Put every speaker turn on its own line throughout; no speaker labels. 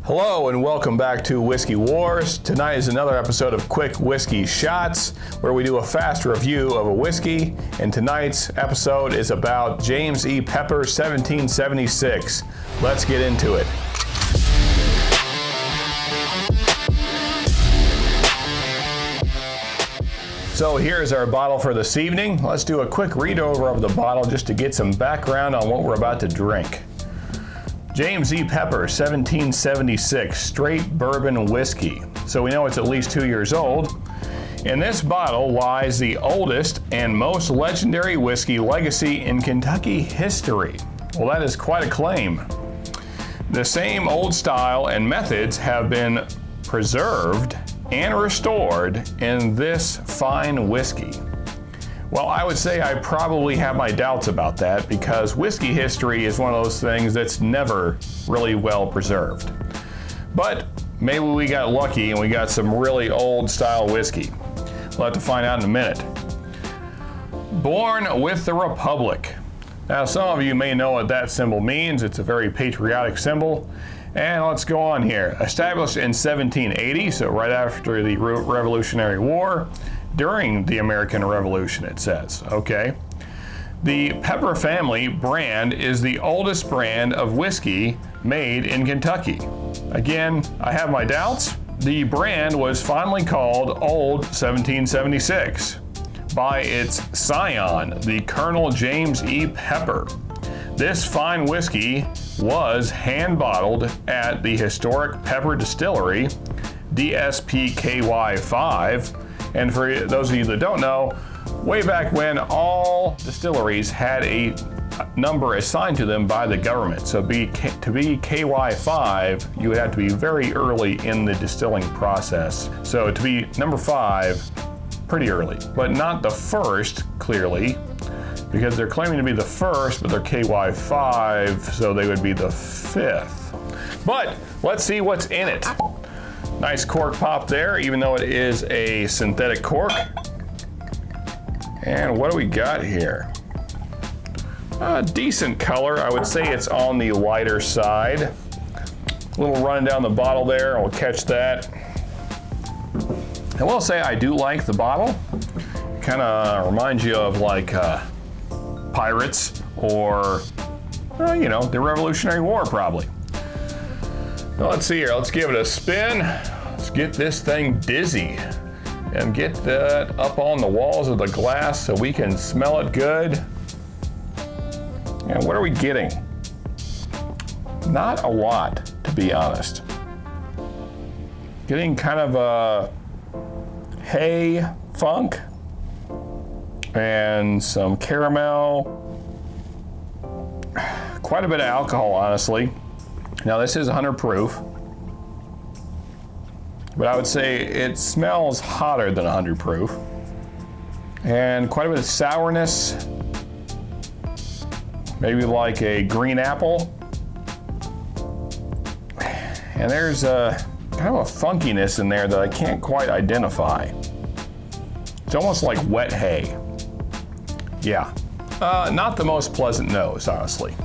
Hello and welcome back to Whiskey Wars. Tonight is another episode of Quick Whiskey Shots, where we do a fast review of a whiskey. And tonight's episode is about James E. Pepper 1776. Let's get into it. So here's our bottle for this evening. Let's do a quick read over of the bottle just to get some background on what we're about to drink. James E. Pepper 1776 straight bourbon whiskey. So we know it's at least 2 years old. In this bottle lies the oldest and most legendary whiskey legacy in Kentucky history. Well, that is quite a claim. The same old style and methods have been preserved and restored in this fine whiskey. Well, I would say I probably have my doubts about that because whiskey history is one of those things that's never really well preserved. But maybe we got lucky and we got some really old style whiskey. We'll have to find out in a minute. Born with the Republic. Now, some of you may know what that symbol means. It's a very patriotic symbol. And let's go on here. Established in 1780, so right after the Revolutionary War, during the American Revolution, it says. Okay. The Pepper family brand is the oldest brand of whiskey made in Kentucky. Again, I have my doubts. The brand was finally called Old 1776 by its scion, the Colonel James E. Pepper. This fine whiskey was hand bottled at the historic Pepper Distillery, DSPKY 5. And for those of you that don't know, way back when all distilleries had a number assigned to them by the government. So to be KY5, you would have to be very early in the distilling process. So to be number 5, pretty early, but not the first, clearly, because they're claiming to be the first, but they're KY5, so they would be the 5th. But let's see what's in it. Nice cork pop there, even though it is a synthetic cork. And what do we got here? Decent color. I would say it's on the lighter side. A little running down the bottle there, I'll catch that. I will say I do like the bottle. It kind of reminds you of like pirates or, the Revolutionary War probably. Well, let's see here. Let's give it a spin. Let's get this thing dizzy and get that up on the walls of the glass so we can smell it good. And what are we getting? Not a lot, to be honest. Getting kind of a hay funk and some caramel. Quite a bit of alcohol, honestly. Now this is 100 proof, but I would say it smells hotter than 100 proof. And quite a bit of sourness, maybe like a green apple. And there's a kind of a funkiness in there that I can't quite identify. It's almost like wet hay. Yeah, not the most pleasant nose, honestly.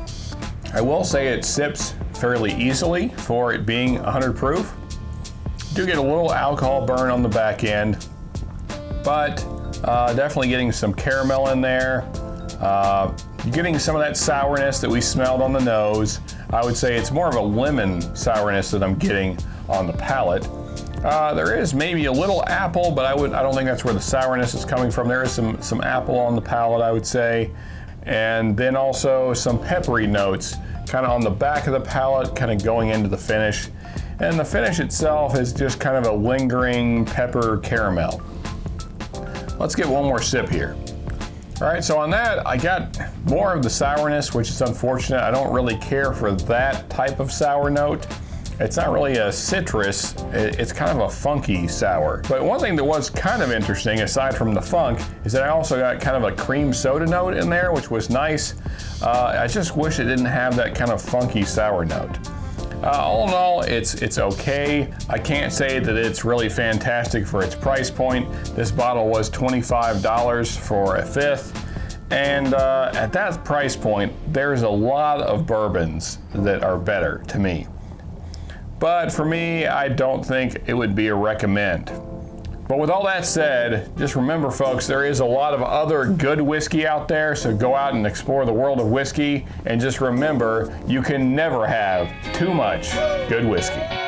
I will say it sips fairly easily for it being 100 proof. Do get a little alcohol burn on the back end, but definitely getting some caramel in there. You're getting some of that sourness that we smelled on the nose. I would say it's more of a lemon sourness that I'm getting on the palate. There is maybe a little apple, but I don't think that's where the sourness is coming from. There is some apple on the palate, I would say. And then also some peppery notes kind of on the back of the palate, kind of going into the finish. And the finish itself is just kind of a lingering pepper caramel. Let's get one more sip here. All right, so on that, I got more of the sourness, which is unfortunate. I don't really care for that type of sour note. It's not really a citrus, it's kind of a funky sour. But one thing that was kind of interesting, aside from the funk, is that I also got kind of a cream soda note in there, which was nice. I just wish it didn't have that kind of funky sour note. All in all, it's okay. I can't say that it's really fantastic for its price point. This bottle was $25 for a fifth. And at that price point, there's a lot of bourbons that are better to me. But for me, I don't think it would be a recommend. But with all that said, just remember folks, there is a lot of other good whiskey out there, so go out and explore the world of whiskey, and just remember, you can never have too much good whiskey.